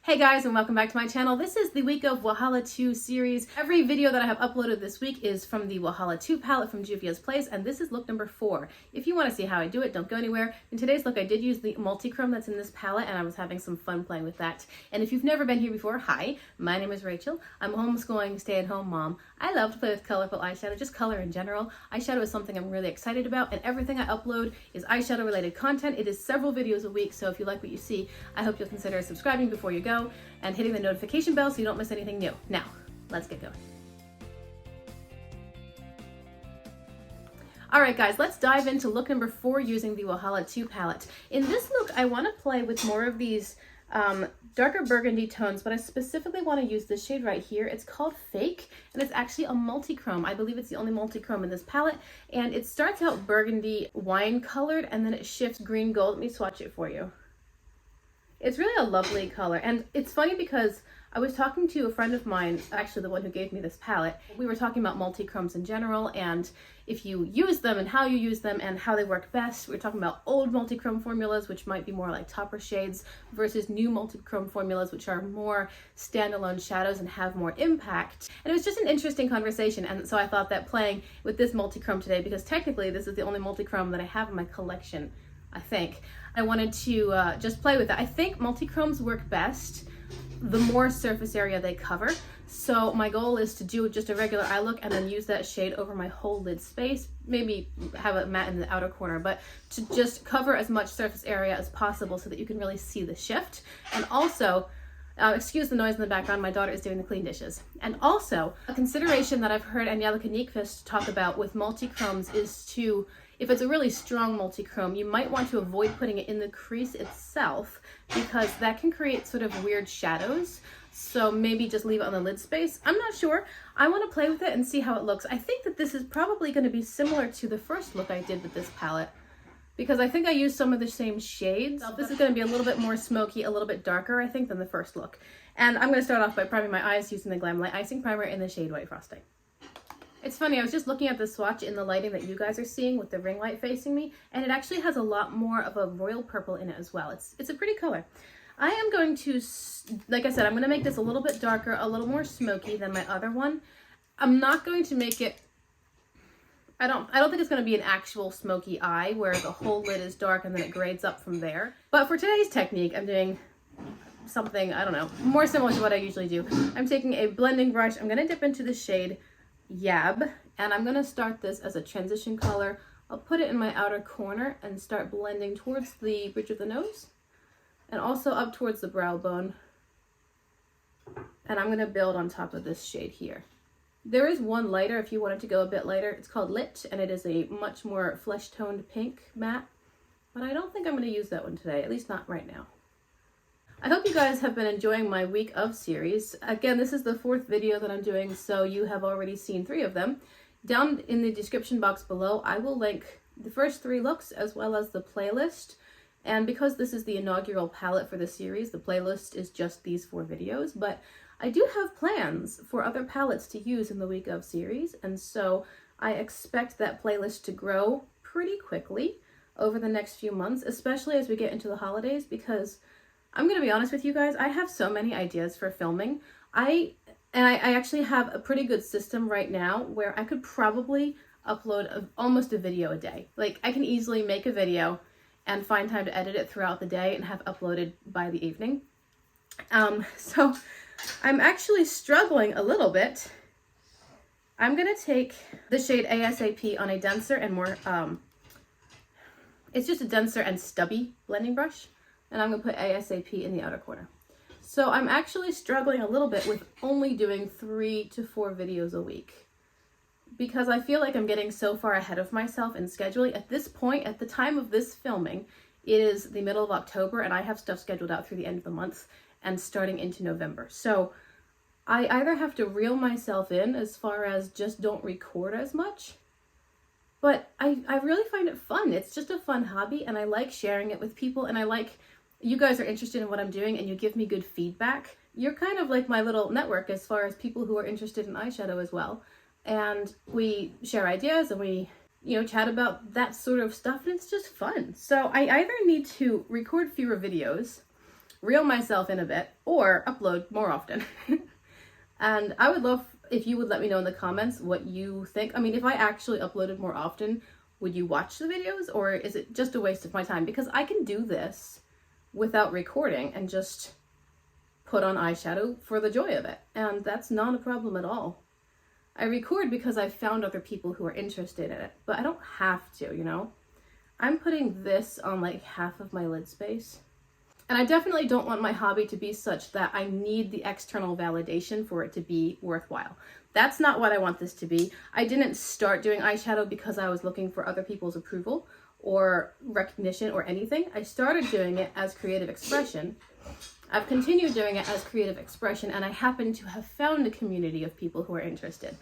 Hey guys, and welcome back to my channel. This is the week of Wahala II series. Every video that I have uploaded this week is from the Wahala II palette from Xuxiao's Place, and this is look number 4. If you want to see how I do it, don't go anywhere. In today's look, I did use the multi-chrome that's in this palette, and I was having some fun playing with that. And if you've never been here before, hi, my name is Rachel. I'm a homeschooling, stay-at-home mom. I love to play with colorful eyeshadow, just color in general. Eyeshadow is something I'm really excited about, and everything I upload is eyeshadow-related content. It is several videos a week, so if you like what you see, I hope you'll consider subscribing before you go and hitting the notification bell so you don't miss anything new. Now, let's get going. All right, guys, let's dive into look number 4 using the Wahala II palette. In this look, I want to play with more of these darker burgundy tones, but I specifically want to use this shade right here. It's called Fake, and it's actually a multi-chrome. I believe it's the only multi-chrome in this palette, and it starts out burgundy wine colored, and then it shifts green gold. Let me swatch it for you. It's really a lovely color, and it's funny because I was talking to a friend of mine, actually the one who gave me this palette. We were talking about multi-chromes in general, and if you use them and how you use them and how they work best. We were talking about old multi-chrome formulas, which might be more like topper shades, versus new multi-chrome formulas, which are more standalone shadows and have more impact. And it was just an interesting conversation, and so I thought that playing with this multi-chrome today, because technically this is the only multi-chrome that I have in my collection, I think. I wanted to just play with it. I think multi-chromes work best the more surface area they cover. So my goal is to do just a regular eye look and then use that shade over my whole lid space. Maybe have a matte in the outer corner, but to just cover as much surface area as possible so that you can really see the shift. And also, excuse the noise in the background, my daughter is doing the clean dishes. And also, a consideration that I've heard Angelica Nyquist talk about with multi-chromes is to, if it's a really strong multi-chrome, you might want to avoid putting it in the crease itself because that can create sort of weird shadows. So maybe just leave it on the lid space. I'm not sure. I want to play with it and see how it looks. I think that this is probably going to be similar to the first look I did with this palette because I think I used some of the same shades. This is going to be a little bit more smoky, a little bit darker, I think, than the first look. And I'm going to start off by priming my eyes using the Glam Light Icing Primer in the shade White Frosting. It's funny, I was just looking at the swatch in the lighting that you guys are seeing with the ring light facing me, and it actually has a lot more of a royal purple in it as well. It's a pretty color. I am going to, like I said, I'm going to make this a little bit darker, a little more smoky than my other one. I'm not going to make it, I don't think it's going to be an actual smoky eye where the whole lid is dark and then it grades up from there. But for today's technique, I'm doing something, I don't know, more similar to what I usually do. I'm taking a blending brush. I'm going to dip into the shade Yab, and I'm going to start this as a transition color. I'll put it in my outer corner and start blending towards the bridge of the nose and also up towards the brow bone. And I'm going to build on top of this shade here. There is one lighter if you wanted to go a bit lighter. It's called Lit, and it is a much more flesh-toned pink matte, but I don't think I'm going to use that one today, at least not right now. I hope you guys have been enjoying my week of series. Again, this is the 4th video that I'm doing, so you have already seen 3 of them. Down in the description box below, I will link the first 3 looks as well as the playlist. And because this is the inaugural palette for the series, the playlist is just these 4 videos, but I do have plans for other palettes to use in the week of series, and so I expect that playlist to grow pretty quickly over the next few months, especially as we get into the holidays, because I'm going to be honest with you guys, I have so many ideas for filming. I actually have a pretty good system right now where I could probably upload almost a video a day. Like, I can easily make a video and find time to edit it throughout the day and have uploaded by the evening. So I'm actually struggling a little bit. I'm going to take the shade ASAP on a denser and more, it's just a denser and stubby blending brush. And I'm going to put ASAP in the outer corner. So I'm actually struggling a little bit with only doing 3 to 4 videos a week because I feel like I'm getting so far ahead of myself in scheduling. At this point, at the time of this filming, it is the middle of October and I have stuff scheduled out through the end of the month and starting into November. So I either have to reel myself in as far as just don't record as much, but I really find it fun. It's just a fun hobby and I like sharing it with people, and I like you guys are interested in what I'm doing and you give me good feedback. You're kind of like my little network as far as people who are interested in eyeshadow as well. And we share ideas and we, chat about that sort of stuff, and it's just fun. So I either need to record fewer videos reel myself in a bit or upload more often. And I would love if you would let me know in the comments what you think. I mean, if I actually uploaded more often, would you watch the videos, or is it just a waste of my time? Because I can do this without recording and just put on eyeshadow for the joy of it. And that's not a problem at all. I record because I've found other people who are interested in it, but I don't have to, you know? I'm putting this on like half of my lid space. And I definitely don't want my hobby to be such that I need the external validation for it to be worthwhile. That's not what I want this to be. I didn't start doing eyeshadow because I was looking for other people's approval or recognition or anything. I started doing it as creative expression. I've continued doing it as creative expression, and I happen to have found a community of people who are interested.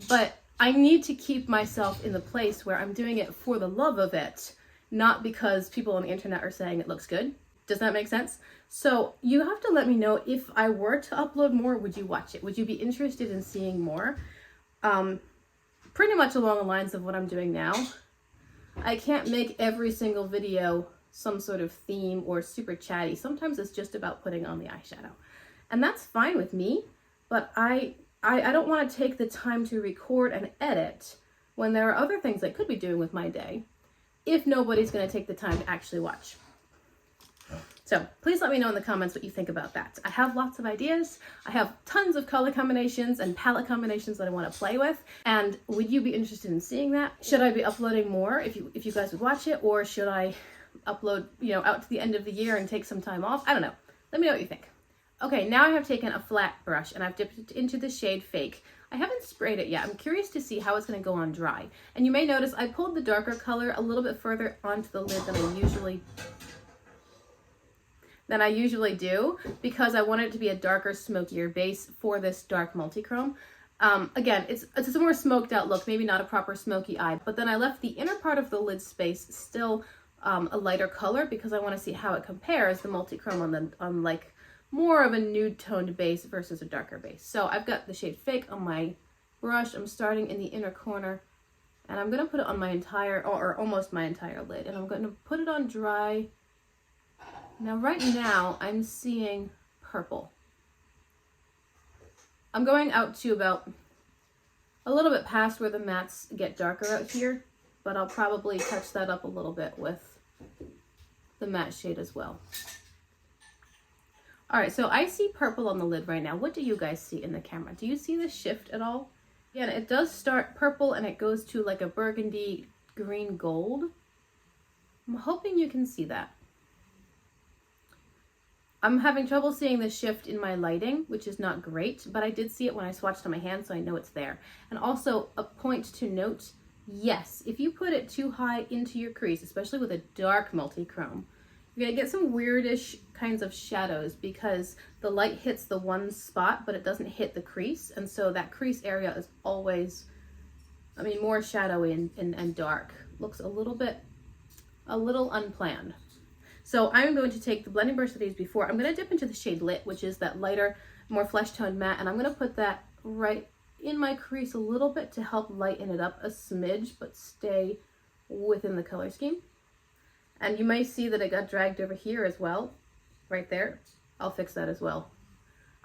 But I need to keep myself in the place where I'm doing it for the love of it, not because people on the internet are saying it looks good. Does that make sense? So you have to let me know, if I were to upload more, would you watch it? Would you be interested in seeing more? Pretty much along the lines of what I'm doing now. I can't make every single video some sort of theme or super chatty. Sometimes it's just about putting on the eyeshadow. And that's fine with me, but I don't want to take the time to record and edit when there are other things I could be doing with my day if nobody's going to take the time to actually watch. So please let me know in the comments what you think about that. I have lots of ideas. I have tons of color combinations and palette combinations that I want to play with. And would you be interested in seeing that? Should I be uploading more if you guys would watch it, or should I upload, you know, out to the end of the year and take some time off? I don't know. Let me know what you think. Okay, now I have taken a flat brush and I've dipped it into the shade Fake. I haven't sprayed it yet. I'm curious to see how it's going to go on dry. And you may notice I pulled the darker color a little bit further onto the lid than I usually do, because I want it to be a darker, smokier base for this dark multi-chrome. Again, it's a more smoked out look, maybe not a proper smoky eye, but then I left the inner part of the lid space still a lighter color because I want to see how it compares, the multi-chrome on like more of a nude toned base versus a darker base. So I've got the shade Fake on my brush. I'm starting in the inner corner, and I'm going to put it on my entire, or almost my entire lid, and I'm going to put it on dry. Now, right now, I'm seeing purple. I'm going out to about a little bit past where the mattes get darker out here, but I'll probably touch that up a little bit with the matte shade as well. All right, so I see purple on the lid right now. What do you guys see in the camera? Do you see the shift at all? Again, it does start purple and it goes to like a burgundy green gold. I'm hoping you can see that. I'm having trouble seeing the shift in my lighting, which is not great, but I did see it when I swatched on my hand, so I know it's there. And also a point to note, yes, if you put it too high into your crease, especially with a dark multi-chrome, you're gonna get some weirdish kinds of shadows because the light hits the one spot, but it doesn't hit the crease. And so that crease area is always, I mean, more shadowy and dark. Looks a little unplanned. So I'm going to take the blending brush that I used before. I'm going to dip into the shade Lit, which is that lighter, more flesh toned matte, and I'm going to put that right in my crease a little bit to help lighten it up a smidge, but stay within the color scheme. And you may see that it got dragged over here as well, right there. I'll fix that as well.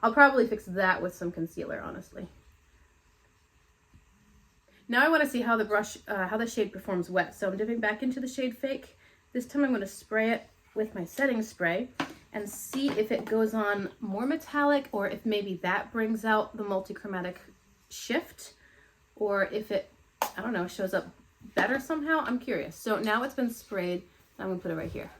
I'll probably fix that with some concealer, honestly. Now I want to see how the brush, how the shade performs wet. So I'm dipping back into the shade Fake. This time I'm going to spray it with my setting spray and see if it goes on more metallic, or if maybe that brings out the multichromatic shift, or if it, I don't know, shows up better somehow. I'm curious. So now it's been sprayed. I'm gonna put it right here.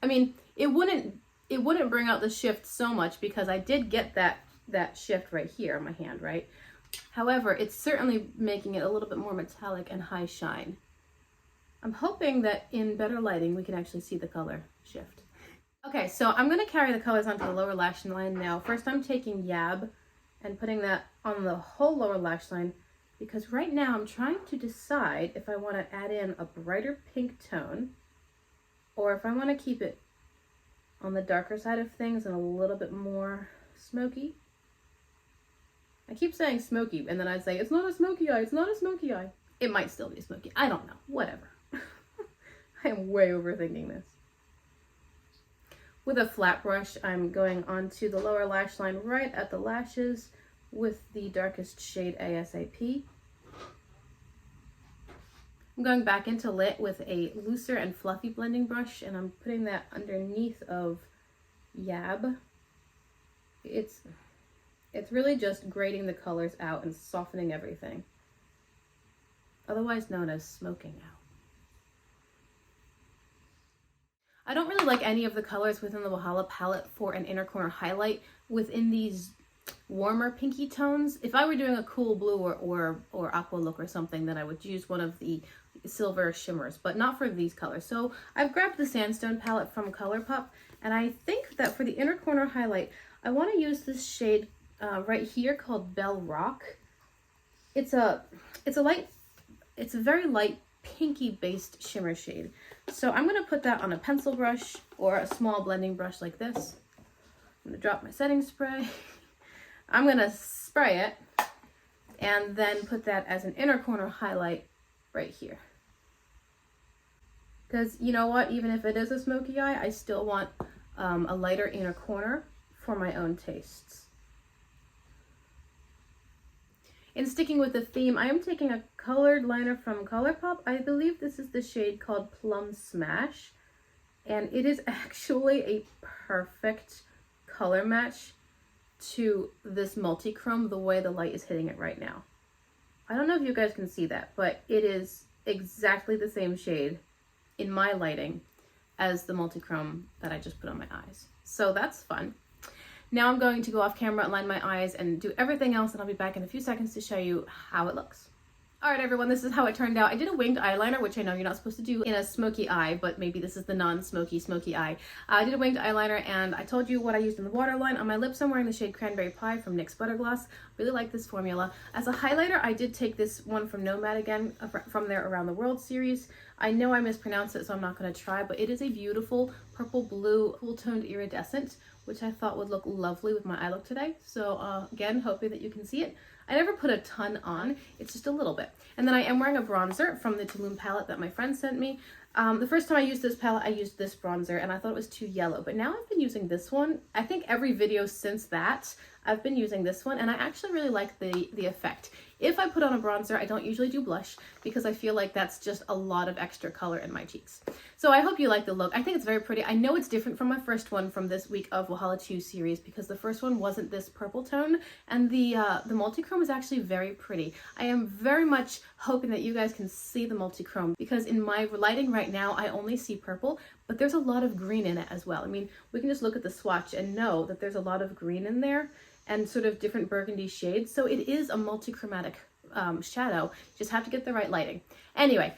I mean, it wouldn't bring out the shift so much because I did get that shift right here on my hand, right? However, it's certainly making it a little bit more metallic and high shine. I'm hoping that in better lighting we can actually see the color shift. Okay, so I'm going to carry the colors onto the lower lash line now. First I'm taking Yab and putting that on the whole lower lash line, because right now I'm trying to decide if I want to add in a brighter pink tone or if I want to keep it on the darker side of things and a little bit more smoky. I keep saying smoky and then I say, it's not a smoky eye, it's not a smoky eye. It might still be smoky. I don't know. Whatever. I am way overthinking this. With a flat brush, I'm going onto the lower lash line right at the lashes with the darkest shade ASAP. I'm going back into Lit with a looser and fluffy blending brush, and I'm putting that underneath of Yab. It's really just grading the colors out and softening everything, otherwise known as smoking out. I don't really like any of the colors within the Wahala palette for an inner corner highlight within these warmer pinky tones. If I were doing a cool blue or aqua look or something, then I would use one of the silver shimmers, but not for these colors. So I've grabbed the Sandstone palette from ColourPop, and I think that for the inner corner highlight, I want to use this shade right here called Bell Rock. It's a very light pinky based shimmer shade. So I'm going to put that on a pencil brush or a small blending brush like this. I'm going to drop my setting spray. I'm going to spray it and then put that as an inner corner highlight right here. Because you know what, even if it is a smoky eye, I still want a lighter inner corner for my own tastes. In sticking with the theme, I am taking a colored liner from ColourPop. I believe this is the shade called Plum Smash, and it is actually a perfect color match to this multi-chrome the way the light is hitting it right now. I don't know if you guys can see that, but it is exactly the same shade in my lighting as the multi-chrome that I just put on my eyes. So that's fun. Now I'm going to go off camera, line my eyes, and do everything else, and I'll be back in a few seconds to show you how it looks. All right, everyone, this is how it turned out. I did a winged eyeliner, which I know you're not supposed to do in a smoky eye, but maybe this is the non-smoky, smoky eye. I did a winged eyeliner, and I told you what I used in the waterline. On my lips, I'm wearing the shade Cranberry Pie from NYX Butter Gloss. Really like this formula. As a highlighter, I did take this one from Nomad again, from their Around the World series. I know I mispronounced it, so I'm not going to try, but it is a beautiful purple-blue, cool-toned iridescent, which I thought would look lovely with my eye look today. So again, hoping that you can see it. I never put a ton on, it's just a little bit. And then I am wearing a bronzer from the Tulum palette that my friend sent me. The first time I used this palette, I used this bronzer and I thought it was too yellow, but now I've been using this one. I think every video since that, I've been using this one, and I actually really like the effect. If I put on a bronzer, I don't usually do blush because I feel like that's just a lot of extra color in my cheeks. So I hope you like the look. I think it's very pretty. I know it's different from my first one from this week of Wahala II series because the first one wasn't this purple tone, and the multi-chrome is actually very pretty. I am very much hoping that you guys can see the multi-chrome because in my lighting right now, I only see purple, but there's a lot of green in it as well. I mean, we can just look at the swatch and know that there's a lot of green in there and sort of different burgundy shades. So it is a multi-chromatic shadow. You just have to get the right lighting. Anyway,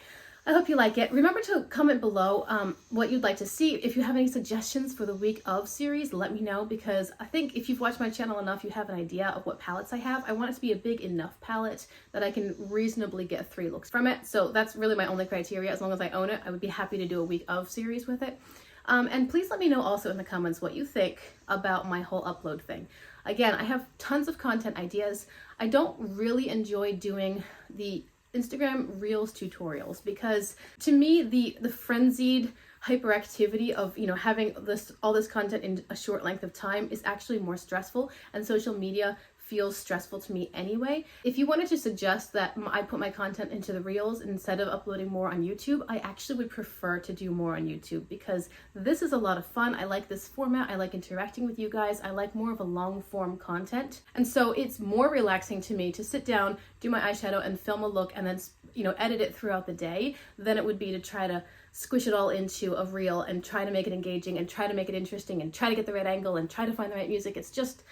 I hope you like it. Remember to comment below what you'd like to see. If you have any suggestions for the week of series, let me know, because I think if you've watched my channel enough, you have an idea of what palettes I have. I want it to be a big enough palette that I can reasonably get 3 looks from it. So that's really my only criteria. As long as I own it, I would be happy to do a week of series with it. And please let me know also in the comments what you think about my whole upload thing. Again, I have tons of content ideas. I don't really enjoy doing the Instagram Reels tutorials because to me, the frenzied hyperactivity of, you know, having all this content in a short length of time is actually more stressful, and social media feels stressful to me anyway. If you wanted to suggest that I put my content into the Reels instead of uploading more on YouTube, I actually would prefer to do more on YouTube because this is a lot of fun. I like this format. I like interacting with you guys. I like more of a long form content. And so it's more relaxing to me to sit down, do my eyeshadow and film a look and then, you know, edit it throughout the day than it would be to try to squish it all into a reel and try to make it engaging and try to make it interesting and try to get the right angle and try to find the right music. It's just,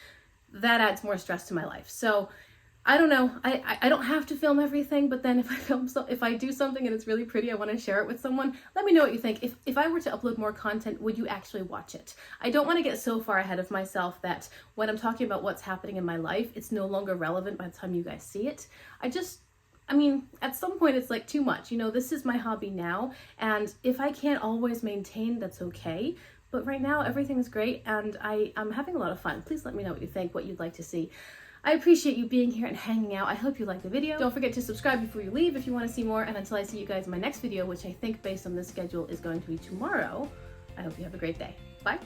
that adds more stress to my life. So I don't know, I don't have to film everything, but then if I do something and it's really pretty, I want to share it with someone, let me know what you think. If I were to upload more content, would you actually watch it? I don't want to get so far ahead of myself that when I'm talking about what's happening in my life, it's no longer relevant by the time you guys see it. I mean, at some point it's like too much. You know, this is my hobby now, and if I can't always maintain, that's okay. But right now, everything's great, and I'm having a lot of fun. Please let me know what you think, what you'd like to see. I appreciate you being here and hanging out. I hope you liked the video. Don't forget to subscribe before you leave if you want to see more. And until I see you guys in my next video, which I think based on this schedule is going to be tomorrow, I hope you have a great day. Bye.